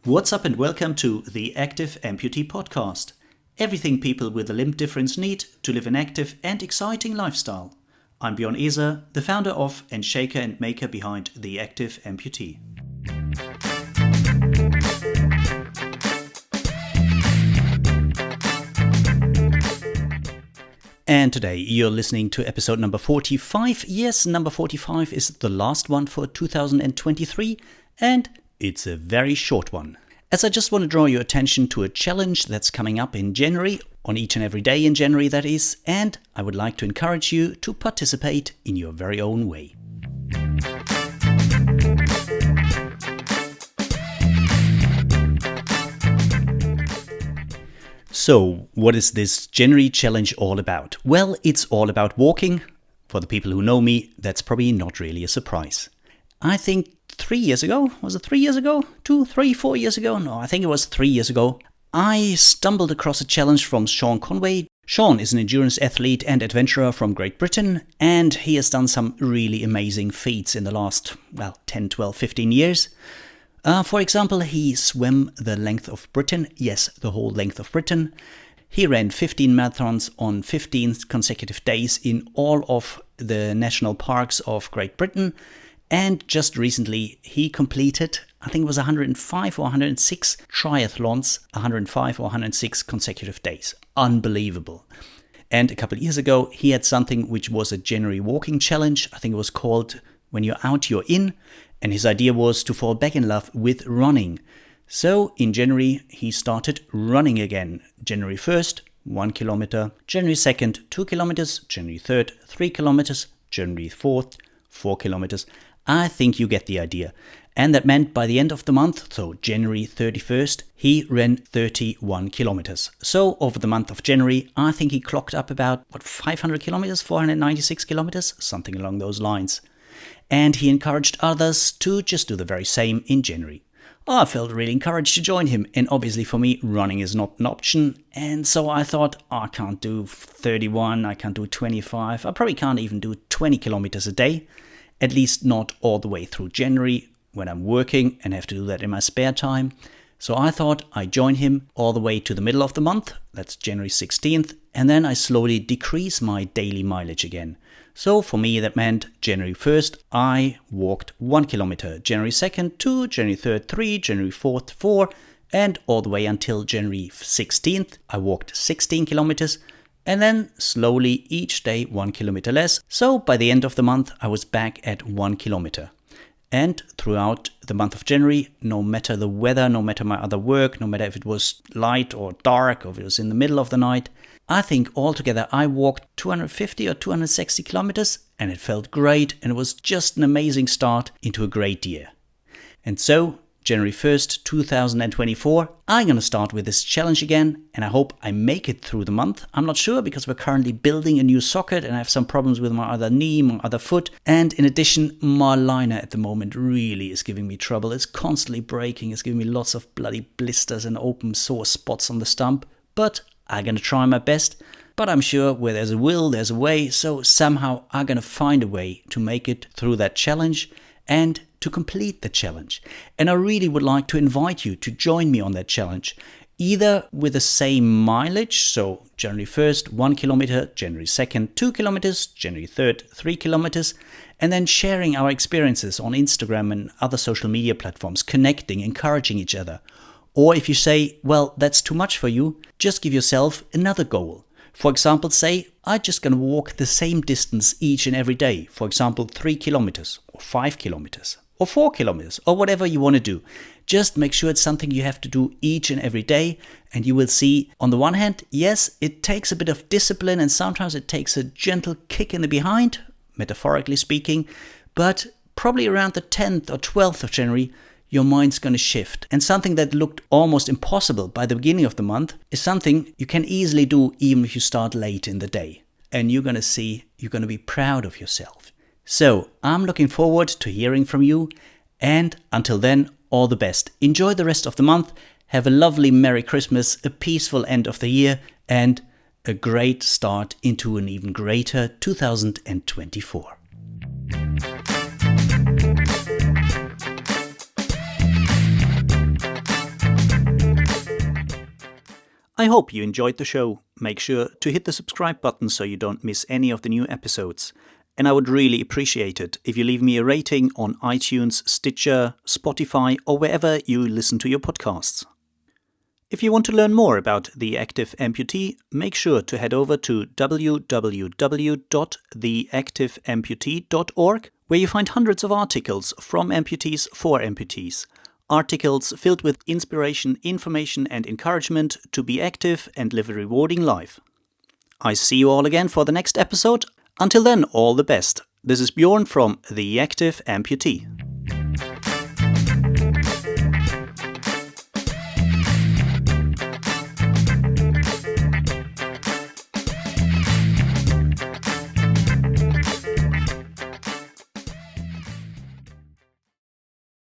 What's up and welcome to the Active Amputee podcast. Everything people with a limb difference need to live an active and exciting lifestyle. I'm Björn Eser, the founder of and shaker and maker behind the Active Amputee. And today you're listening to episode number 45. Yes, number 45 is the last one for 2023, and it's a very short one. As I just want to draw your attention to a challenge that's coming up in January, on each and every day in January that is, and I would like to encourage you to participate in your very own way. So, what is this January challenge all about? Well, it's all about walking. For the people who know me, that's probably not really a surprise. I think 3 years ago, was it 3 years ago? 2, 3, 4 years ago? No, I think it was 3 years ago. I stumbled across a challenge from Sean Conway. Sean is an endurance athlete and adventurer from Great Britain, and he has done some really amazing feats in the last, 10, 12, 15 years. For example, he swam the length of Britain, yes, the whole length of Britain. He ran 15 marathons on 15 consecutive days in all of the national parks of Great Britain. And just recently, he completed, I think it was 105 or 106 triathlons, 105 or 106 consecutive days. Unbelievable. And a couple of years ago, he had something which was a January walking challenge. I think it was called When You're Out, You're In. And his idea was to fall back in love with running. So in January, he started running again. January 1st, 1 kilometer. January 2nd, 2 kilometers. January 3rd, 3 kilometers. January 4th, 4 kilometers. I think you get the idea. And that meant by the end of the month, so January 31st, he ran 31 kilometers. So over the month of January, I think he clocked up about, 500 kilometers, 496 kilometers, something along those lines. And he encouraged others to just do the very same in January. I felt really encouraged to join him, and obviously for me, running is not an option. And so I thought, I can't do 31, I can't do 25, I probably can't even do 20 kilometers a day. At least not all the way through January when I'm working and have to do that in my spare time. So I thought I'd join him all the way to the middle of the month, that's January 16th, and then I slowly decrease my daily mileage again. So for me that meant January 1st I walked 1 kilometer, January 2nd 2, January 3rd 3, January 4th 4, and all the way until January 16th I walked 16 kilometers. And then slowly each day 1 kilometer less. So by the end of the month, I was back at 1 kilometer. And throughout the month of January, no matter the weather, no matter my other work, no matter if it was light or dark or if it was in the middle of the night, I think altogether I walked 250 or 260 kilometers and it felt great and it was just an amazing start into a great year. And so January 1st, 2024, I'm going to start with this challenge again, and I hope I make it through the month. I'm not sure because we're currently building a new socket and I have some problems with my other knee, my other foot. And in addition, my liner at the moment really is giving me trouble. It's constantly breaking. It's giving me lots of bloody blisters and open sore spots on the stump. But I'm going to try my best. But I'm sure where there's a will, there's a way. So somehow I'm going to find a way to make it through that challenge and to complete the challenge. And I really would like to invite you to join me on that challenge, either with the same mileage, so January 1st, 1 kilometer, January 2nd, 2 kilometers, January 3rd, 3 kilometers, and then sharing our experiences on Instagram and other social media platforms, connecting, encouraging each other. Or if you say, well, that's too much for you, just give yourself another goal. For example, say, I'm just going to walk the same distance each and every day. For example, 3 kilometers or 5 kilometers or 4 kilometers or whatever you want to do. Just make sure it's something you have to do each and every day. And you will see, on the one hand, yes, it takes a bit of discipline and sometimes it takes a gentle kick in the behind, metaphorically speaking. But probably around the 10th or 12th of January, your mind's going to shift. And something that looked almost impossible by the beginning of the month is something you can easily do even if you start late in the day. And you're going to see, you're going to be proud of yourself. So I'm looking forward to hearing from you. And until then, all the best. Enjoy the rest of the month. Have a lovely Merry Christmas, a peaceful end of the year, and a great start into an even greater 2024. I hope you enjoyed the show. Make sure to hit the subscribe button so you don't miss any of the new episodes. And I would really appreciate it if you leave me a rating on iTunes, Stitcher, Spotify, or wherever you listen to your podcasts. If you want to learn more about the Active Amputee, make sure to head over to www.theactiveamputee.org, where you find hundreds of articles from amputees for amputees. Articles filled with inspiration, information, and encouragement to be active and live a rewarding life. I see you all again for the next episode. Until then, all the best. This is Bjorn from The Active Amputee.